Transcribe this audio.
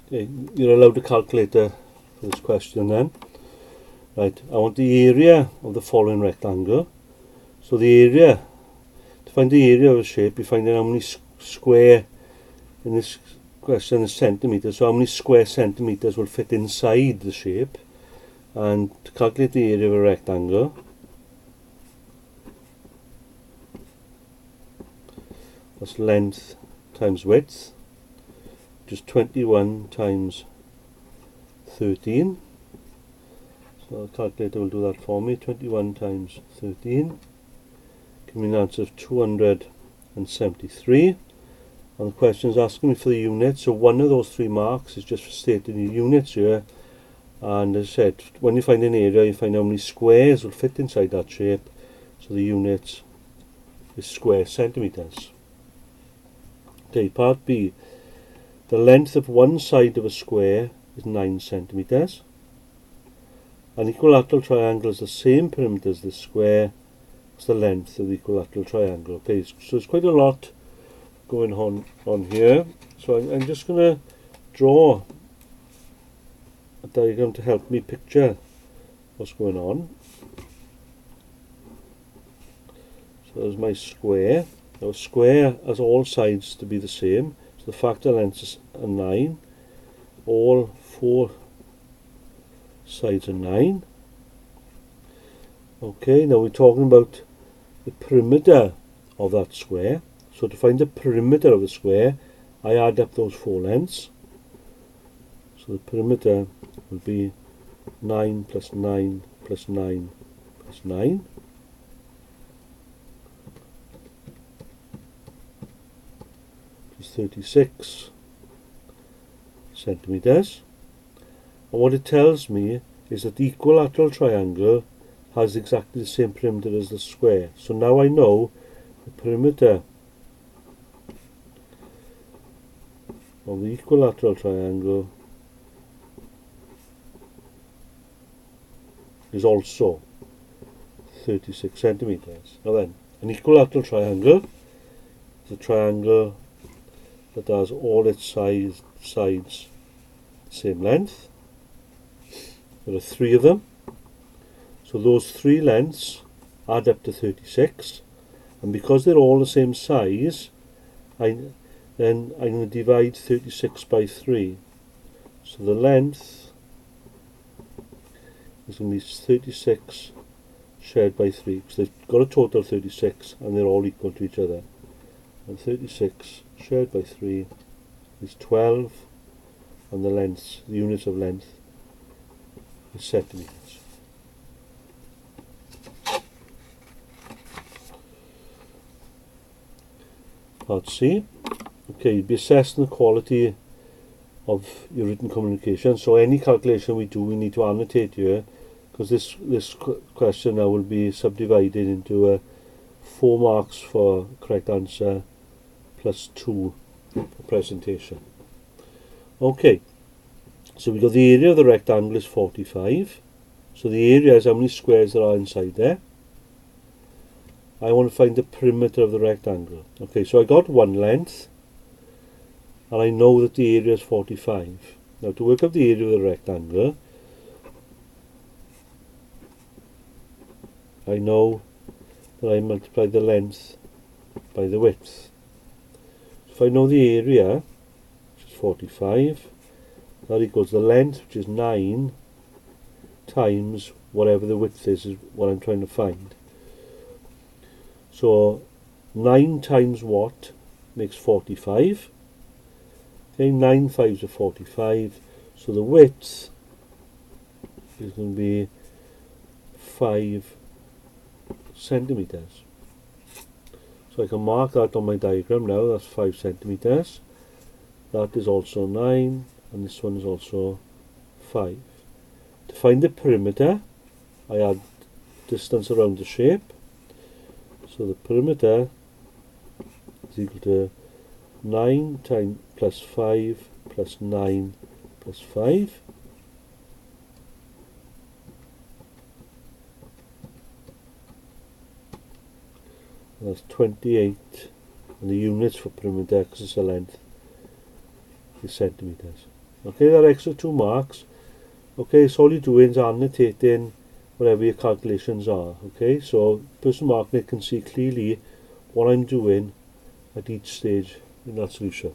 Okay, you're allowed to calculator for this question then. Right, I want the area of the following rectangle. So the area, to find the area of a shape, you find out how many square, in this question is centimetres, so how many square centimetres will fit inside the shape. And to calculate the area of a rectangle, that's length times width, which is 21 times 13. So the calculator will do that for me. 21 times 13. Give me an answer of 273. And the question is asking me for the unit. So one of those three marks is just for stating the units here. And as I said, when you find an area, you find how many squares will fit inside that shape. So the unit is square centimetres. Okay, part B. The length of one side of a square is 9 centimetres. An equilateral triangle is the same perimeter as the square as the length of the equilateral triangle. Okay, so there's quite a lot going on here. So I'm just going to draw a diagram to help me picture what's going on. So there's my square. Now a square has all sides to be the same. So the factor length is 9. All four sides are 9. Okay, now we're talking about the perimeter of that square. So to find the perimeter of the square, I add up those four lengths. So the perimeter will be 9 plus 9 plus 9 plus 9. Which is 36 centimetres. And what it tells me is that the equilateral triangle has exactly the same perimeter as the square. So now I know the perimeter of the equilateral triangle is also 36 centimetres. Now then, an equilateral triangle is a triangle that has all its sides same length. There are 3 of them. So those 3 lengths add up to 36, and because they're all the same size, then I'm going to divide 36 by 3. So the length is going to be 36 shared by 3, because they've got a total of 36 and they're all equal to each other. And 36 shared by 3 is 12, and the units of length is centimetres. Part C. Okay, you'd be assessing the quality of your written communication. So any calculation we do, we need to annotate here, because this question now will be subdivided into 4 marks for correct answer plus 2 for presentation. Okay, so we got the area of the rectangle is 45. So the area is how many squares there are inside there. I want to find the perimeter of the rectangle. Okay, so I got one length, and I know that the area is 45. Now to work out the area of the rectangle, I know that I multiply the length by the width. So if I know the area, which is 45, that equals the length, which is 9, times whatever the width is what I'm trying to find. So 9 times what makes 45. Okay, 9 5s are 45. So the width is going to be 5 centimetres. So I can mark that on my diagram now. That's 5 centimetres. That is also 9, and this one is also 5. To find the perimeter, I add distance around the shape. So the perimeter is equal to 9 times plus 5 plus 9 plus 5. And that's 28, and the units for perimeter, because it's a length, is centimetres. Okay, that extra 2 marks. Okay, so all you're doing is annotating whatever your calculations are. Okay, so person marking it can see clearly what I'm doing at each stage in that solution.